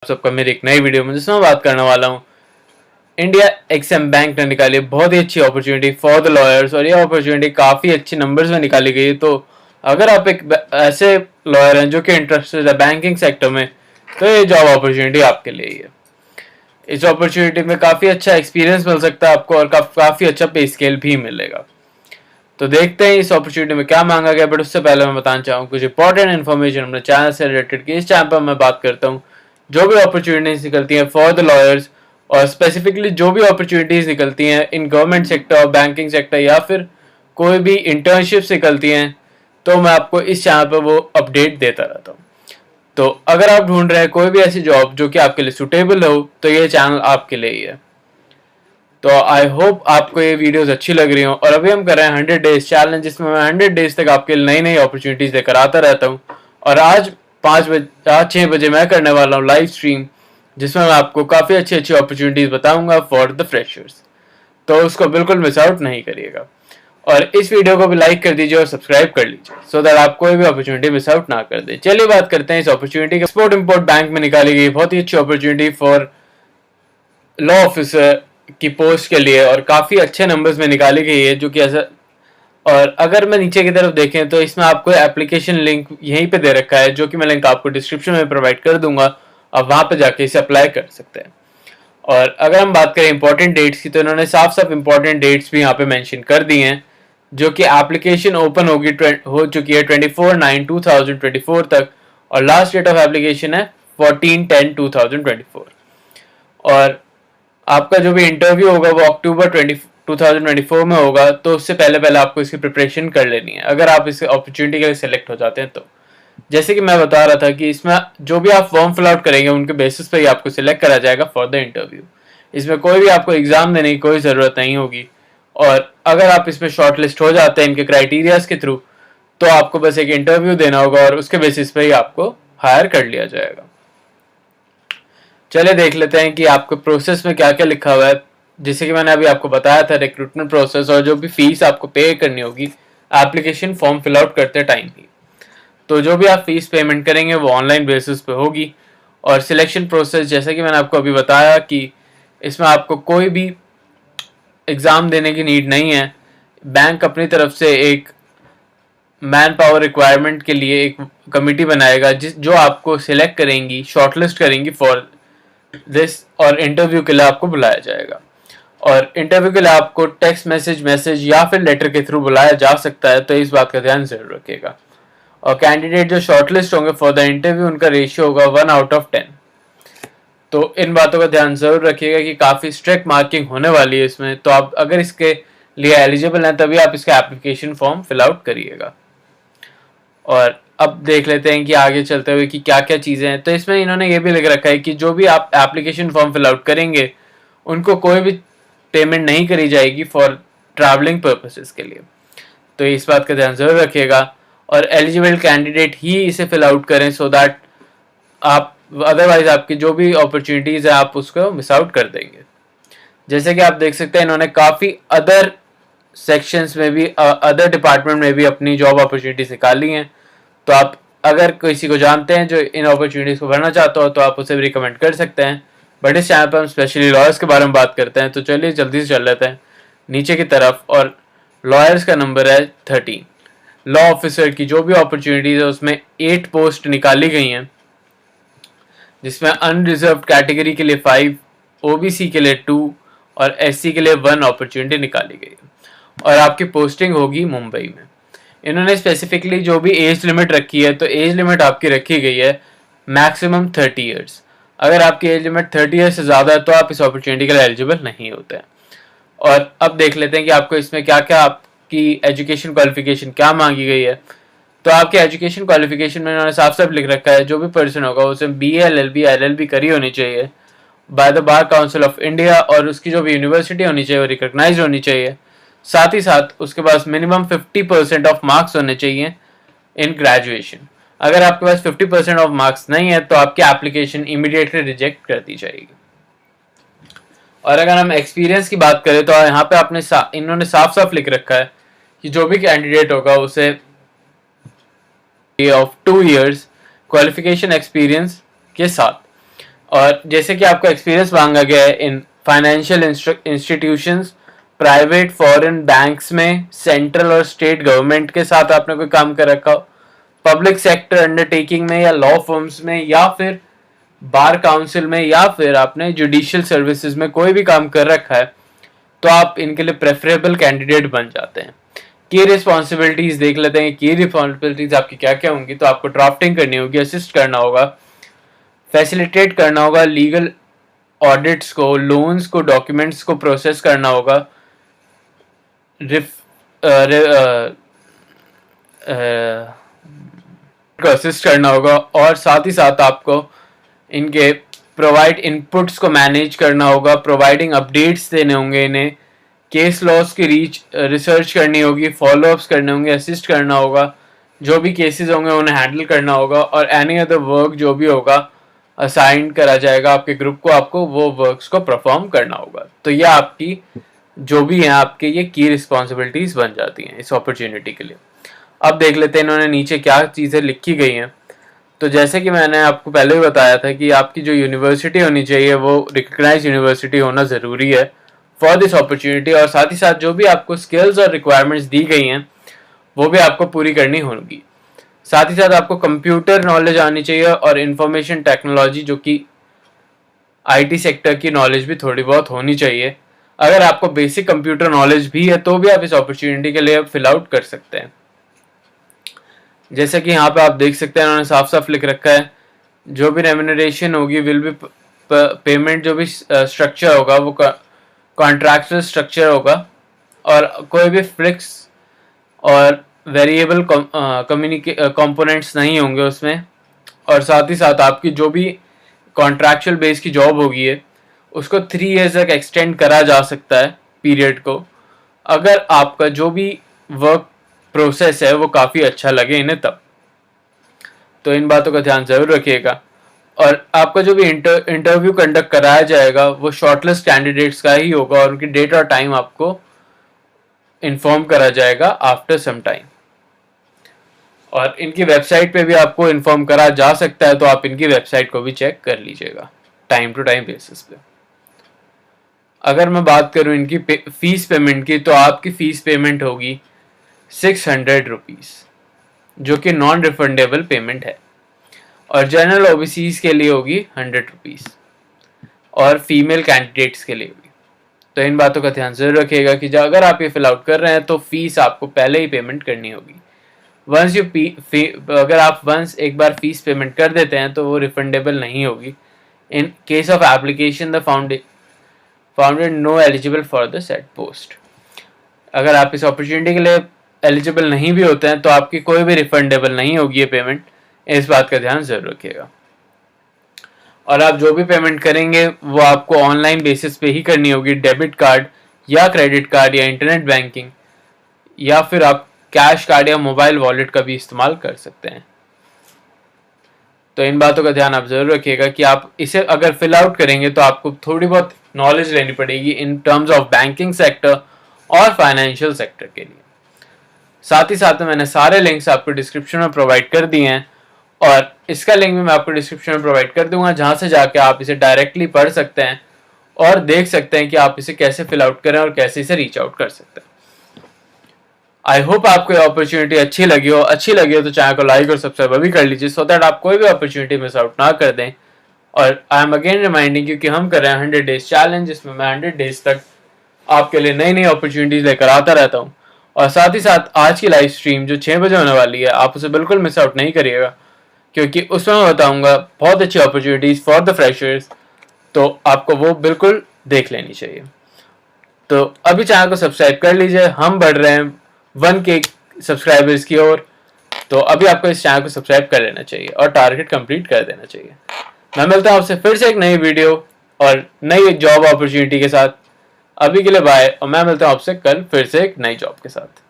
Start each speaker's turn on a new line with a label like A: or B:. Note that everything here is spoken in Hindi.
A: आप सबका मेरी एक नई वीडियो में जिसमें मैं बात करने वाला हूँ इंडिया एक्सिम बैंक ने निकाली बहुत ही अच्छी अपॉर्चुनिटी फॉर द लॉयर्स और ये अपॉर्चुनिटी काफ़ी अच्छी नंबर्स में निकाली गई है। तो अगर आप एक ऐसे लॉयर हैं जो कि इंटरेस्टेड है बैंकिंग सेक्टर में, तो ये जॉब अपॉर्चुनिटी आपके लिए ही है। इस अपॉर्चुनिटी में काफ़ी अच्छा एक्सपीरियंस मिल सकता है आपको और काफ़ी अच्छा पे स्केल भी मिलेगा। तो देखते हैं इस अपॉर्चुनिटी में क्या मांगा गया, बट उससे पहले मैं बताना चाहूँ कुछ इंपॉर्टेंट इन्फॉर्मेशन अपने चैनल से रिलेटेड की। इस चैनल पर मैं बात करता हूँ जो भी अपॉर्चुनिटीज निकलती हैं फॉर द लॉयर्स और स्पेसिफिकली जो भी अपॉर्चुनिटीज निकलती हैं in government sector, banking sector या फिर कोई भी इंटर्नशिप्स निकलती हैं, तो मैं आपको इस चैनल पर वो अपडेट देता रहता हूँ। तो अगर आप ढूंढ रहे हैं कोई भी ऐसी जॉब जो कि आपके लिए सुटेबल हो, तो ये चैनल आपके लिए ही है। तो आई होप आपको ये वीडियोस अच्छी लग रही हो। और अभी हम कर रहे हैं 100 डेज चैलेंज, जिसमें मैं 100 डेज तक आपके लिए नई नई अपॉर्चुनिटीज लेकर आता रहता हूँ। और आज 6 बजे मैं करने वाला हूँ लाइव स्ट्रीम, जिसमें मैं आपको काफ़ी अच्छी अच्छी अपॉर्चुनिटीज बताऊंगा फॉर द फ्रेशर्स। तो उसको बिल्कुल मिस आउट नहीं करिएगा और इस वीडियो को भी लाइक कर दीजिए और सब्सक्राइब कर लीजिए सो दैट आप कोई भी अपॉर्चुनिटी मिस आउट ना कर दे। चलिए बात करते हैं इस अपॉर्चुनिटी के। एक्सपोर्ट इंपोर्ट बैंक में निकाली गई बहुत ही अच्छी अपॉर्चुनिटी फॉर लॉ ऑफिसर की पोस्ट के लिए और काफ़ी अच्छे नंबर्स में निकाली गई है, जो कि ऐसा। और अगर मैं नीचे की तरफ देखें तो इसमें आपको एप्लीकेशन लिंक यहीं पे दे रखा है, जो कि मैं लिंक आपको डिस्क्रिप्शन में प्रोवाइड कर दूंगा। आप वहां पे जाके इसे अप्लाई कर सकते हैं। और अगर हम बात करें इंपॉर्टेंट डेट्स की, तो इन्होंने साफ साफ इंपॉर्टेंट डेट्स भी यहाँ पे मेंशन कर दी हैं, जो कि एप्लीकेशन ओपन हो चुकी है 24/9/2024 तक और लास्ट डेट ऑफ एप्लीकेशन है 14/10/2024। और आपका जो भी इंटरव्यू होगा वो अक्टूबर 2024 में होगा। तो उससे पहले पहले आपको इसकी प्रिपरेशन कर लेनी है अगर आप इस अपॉर्चुनिटी के लिए सिलेक्ट हो जाते हैं। तो जैसे कि मैं बता रहा था कि इसमें जो भी आप फॉर्म फिल आउट करेंगे उनके बेसिस पे ही आपको सिलेक्ट करा जाएगा फॉर द इंटरव्यू। इसमें कोई भी आपको एग्जाम देने की कोई ज़रूरत नहीं होगी। और अगर आप इसमें शॉर्टलिस्ट हो जाते हैं इनके क्राइटेरियाज के थ्रू, तो आपको बस एक इंटरव्यू देना होगा और उसके बेसिस पे ही आपको हायर कर लिया जाएगा। चलिए देख लेते हैं कि आपके प्रोसेस में क्या क्या लिखा हुआ है। जैसे कि मैंने अभी आपको बताया था रिक्रूटमेंट प्रोसेस और जो भी फीस आपको पे करनी होगी एप्लीकेशन फॉर्म फिल आउट करते टाइम ही। तो जो भी आप फीस पेमेंट करेंगे वो ऑनलाइन बेसिस पे होगी। और सिलेक्शन प्रोसेस जैसे कि मैंने आपको अभी बताया कि इसमें आपको कोई भी एग्ज़ाम देने की नीड नहीं है। बैंक अपनी तरफ से एक मैन पावर रिक्वायरमेंट के लिए एक कमेटी बनाएगा जो आपको सिलेक्ट करेंगी, शॉर्टलिस्ट करेंगी फॉर दिस, और इंटरव्यू के लिए आपको बुलाया जाएगा। और इंटरव्यू के लिए आपको टेक्स्ट मैसेज या फिर लेटर के थ्रू बुलाया जा सकता है, तो इस बात का ध्यान जरूर रखिएगा। और कैंडिडेट जो शॉर्टलिस्ट होंगे फॉर द इंटरव्यू उनका रेशियो होगा 1/10। तो इन बातों का ध्यान जरूर रखिएगा कि काफ़ी स्ट्रिक्ट मार्किंग होने वाली है इसमें। तो आप अगर इसके लिए एलिजिबल हैं तभी आप इसका एप्लीकेशन फॉर्म फिल आउट करिएगा। और अब देख लेते हैं कि आगे चलते हुए कि क्या क्या चीज़ें हैं। तो इसमें इन्होंने ये भी लिख रखा है कि जो भी आप एप्लीकेशन फॉर्म फिल आउट करेंगे उनको कोई भी पेमेंट नहीं करी जाएगी फॉर ट्रैवलिंग पर्पसेस के लिए। तो इस बात का ध्यान जरूर रखिएगा और एलिजिबल कैंडिडेट ही इसे फिल आउट करें सो दैट आप अदरवाइज आपकी जो भी अपॉर्चुनिटीज़ है आप उसको मिस आउट कर देंगे। जैसे कि आप देख सकते हैं इन्होंने काफ़ी अदर सेक्शंस में भी, अदर डिपार्टमेंट में भी अपनी जॉब अपॉर्चुनिटीज निकाली हैं। तो आप अगर किसी को जानते हैं जो इन अपॉर्चुनिटीज़ को भरना चाहता हो तो आप उसे भी रिकमेंड कर सकते हैं। बट इस चैनल पर हम स्पेशली लॉयर्स के बारे में बात करते हैं। तो चलिए जल्दी से चल लेते हैं नीचे की तरफ। और लॉयर्स का नंबर है 13। लॉ ऑफिसर की जो भी अपॉर्चुनिटीज़ है उसमें 8 पोस्ट निकाली गई हैं, जिसमें अनरिजर्व कैटेगरी के लिए 5, ओबीसी के लिए 2 और एससी के लिए 1 अपॉर्चुनिटी निकाली गई है। और आपकी पोस्टिंग होगी मुंबई में। इन्होंने स्पेसिफिकली जो भी एज लिमिट रखी है, तो एज लिमिट आपकी रखी गई है मैक्सिमम 30 ईयर्स। अगर आपकी एज लिमिट 30 ईयर्स से ज़्यादा है तो आप इस अपॉर्चुनिटी के लिए एलिजिबल नहीं होते हैं। और अब देख लेते हैं कि आपको इसमें क्या क्या आपकी एजुकेशन क्वालिफिकेशन क्या मांगी गई है। तो आपके एजुकेशन क्वालिफिकेशन में इन्होंने साफ साफ लिख रखा है जो भी पर्सन होगा उसे BA LLB LLB करी होनी चाहिए by the bar council of India, और उसकी जो भी यूनिवर्सिटी होनी चाहिए वो रिकॉग्नाइज होनी चाहिए। साथ ही साथ उसके पास मिनिमम 50% ऑफ मार्क्स होने चाहिए इन ग्रेजुएशन। अगर आपके पास 50% ऑफ मार्क्स नहीं है तो आपकी एप्लीकेशन इमीडिएटली रिजेक्ट कर दी जाएगी। और अगर हम एक्सपीरियंस की बात करें तो यहाँ पे इन्होंने साफ साफ लिख रखा है कि जो भी कैंडिडेट होगा उसे ऑफ 2 years क्वालिफिकेशन एक्सपीरियंस के साथ और जैसे कि आपका एक्सपीरियंस मांगा गया है in financial institutions, private foreign banks में, सेंट्रल और स्टेट गवर्नमेंट के साथ आपने कोई काम कर रखा हो, पब्लिक सेक्टर अंडरटेकिंग में या लॉ फर्म्स में या फिर बार काउंसिल में या फिर आपने जुडिशियल सर्विसेज में कोई भी काम कर रखा है, तो आप इनके लिए प्रेफरेबल कैंडिडेट बन जाते हैं। की रिस्पॉन्सिबिलिटीज देख लेते हैं। की रिस्पॉन्सिबिलिटीज आपकी क्या क्या होंगी। तो आपको ड्राफ्टिंग करनी होगी, असिस्ट करना होगा, फैसिलिटेट करना होगा लीगल ऑडिट्स को, लोन्स को, डॉक्यूमेंट्स को प्रोसेस करना होगा, असिस्ट करना होगा, और साथ ही साथ आपको इनके प्रोवाइड इनपुट्स को मैनेज करना होगा, प्रोवाइडिंग अपडेट्स देने होंगे इन्हें, केस लॉस की रिसर्च करनी होगी, फॉलोअप्स करने होंगे, असिस्ट करना होगा, जो भी केसेस होंगे उन्हें हैंडल करना होगा, और एनी अदर वर्क जो भी होगा असाइन करा जाएगा आपके ग्रुप को, आपको वो वर्क्स को परफॉर्म करना होगा। तो ये आपकी जो भी है आपके ये की रिस्पॉन्सिबिलिटीज बन जाती हैं इस अपॉर्चुनिटी के लिए। अब देख लेते हैं इन्होंने नीचे क्या चीज़ें लिखी गई हैं। तो जैसे कि मैंने आपको पहले भी बताया था कि आपकी जो यूनिवर्सिटी होनी चाहिए वो रिकग्नाइज यूनिवर्सिटी होना ज़रूरी है फॉर दिस अपॉर्चुनिटी, और साथ ही साथ जो भी आपको स्किल्स और रिक्वायरमेंट्स दी गई हैं वो भी आपको पूरी करनी होगी। साथ ही साथ आपको कंप्यूटर नॉलेज आनी चाहिए और इंफॉर्मेशन टेक्नोलॉजी जो कि आईटी सेक्टर की नॉलेज भी थोड़ी बहुत होनी चाहिए। अगर आपको बेसिक कंप्यूटर नॉलेज भी है तो भी आप इस अपॉर्चुनिटी के लिए फिल आउट कर सकते हैं। जैसे कि यहाँ पे आप देख सकते हैं उन्होंने साफ साफ लिख रखा है जो भी रेम्यूनरेशन होगी विल बी पेमेंट, जो भी स्ट्रक्चर होगा वो कॉन्ट्रैक्चुअल स्ट्रक्चर होगा और कोई भी फिक्स और वेरिएबल कंपोनेंट्स नहीं होंगे उसमें। और साथ ही साथ आपकी जो भी कॉन्ट्रैक्चुअल बेस की जॉब होगी है उसको 3 ईयर्स तक एक्सटेंड करा जा सकता है पीरियड को, अगर आपका जो भी वर्क प्रोसेस है वो काफ़ी अच्छा लगे इन्हें तब। तो इन बातों का ध्यान ज़रूर रखिएगा। और आपका जो भी इंटरव्यू कंडक्ट कराया जाएगा वो शॉर्टलिस्ट कैंडिडेट्स का ही होगा और उनकी डेट और टाइम आपको इन्फॉर्म करा जाएगा आफ्टर सम टाइम। और इनकी वेबसाइट पे भी आपको इन्फॉर्म करा जा सकता है, तो आप इनकी वेबसाइट को भी चेक कर लीजिएगा टाइम टू टाइम बेसिस पे। अगर मैं बात करूँ इनकी फीस पेमेंट की, तो आपकी फ़ीस पेमेंट होगी 600 रुपीज़, जो कि नॉन रिफंडेबल पेमेंट है, और जनरल ओबीसीज के लिए होगी 100 रुपीज़ और फीमेल कैंडिडेट्स के लिए होगी। तो इन बातों का ध्यान जरूर रखिएगा कि अगर आप ये फिल आउट कर रहे हैं तो फीस आपको पहले ही पेमेंट करनी होगी। अगर आप एक बार फीस पेमेंट कर देते हैं तो वो रिफंडेबल नहीं होगी। In case of application the founded no eligible for the set post. अगर आप इस अपॉर्चुनिटी के लिए एलिजिबल नहीं भी होते हैं तो आपकी कोई भी रिफंडेबल नहीं होगी ये पेमेंट, इस बात का ध्यान जरूर रखिएगा। और आप जो भी पेमेंट करेंगे वो आपको ऑनलाइन बेसिस पे ही करनी होगी, डेबिट कार्ड या क्रेडिट कार्ड या इंटरनेट बैंकिंग, या फिर आप कैश कार्ड या मोबाइल वॉलेट का भी इस्तेमाल कर सकते हैं। तो इन बातों का ध्यान आप जरूर रखिएगा कि आप इसे अगर फिल आउट करेंगे तो आपको थोड़ी बहुत नॉलेज लेनी पड़ेगी in terms of banking sector और फाइनेंशियल सेक्टर के लिए। साथ ही साथ में मैंने सारे लिंक्स आपको डिस्क्रिप्शन में प्रोवाइड कर दिए हैं, और इसका लिंक भी मैं आपको डिस्क्रिप्शन में प्रोवाइड कर दूंगा, जहां से जाके आप इसे डायरेक्टली पढ़ सकते हैं और देख सकते हैं कि आप इसे कैसे फिल आउट करें और कैसे इसे रीच आउट कर सकते हैं। आई होप आपको ये अपॉर्चुनिटी अच्छी लगी हो तो चैनल को लाइक और सब्सक्राइब भी कर लीजिए, सो दैट आप कोई भी अपॉर्चुनिटी मिस आउट ना कर दें। और आई एम अगेन रिमाइंडिंग क्योंकि हम कर रहे हैं 100 डेज चैलेंज, जिसमें मैं 100 डेज तक आपके लिए नई नई अपॉर्चुनिटीज लेकर आता रहता हूँ। और साथ ही साथ आज की लाइव स्ट्रीम जो 6 बजे होने वाली है, आप उसे बिल्कुल मिस आउट नहीं करिएगा, क्योंकि उसमें मैं बताऊंगा बहुत अच्छी अपॉर्चुनिटीज फॉर द फ्रेशर्स, तो आपको वो बिल्कुल देख लेनी चाहिए। तो अभी चैनल को सब्सक्राइब कर लीजिए, हम बढ़ रहे हैं 1K सब्सक्राइबर्स की ओर, तो अभी आपको इस चैनल को सब्सक्राइब कर लेना चाहिए और टारगेट कंप्लीट कर देना चाहिए। मैं मिलता हूँ आपसे फिर से एक नई वीडियो और नई जॉब अपॉर्चुनिटी के साथ। अभी के लिए बाय, और मैं मिलता हूँ आपसे कल फिर से एक नई जॉब के साथ।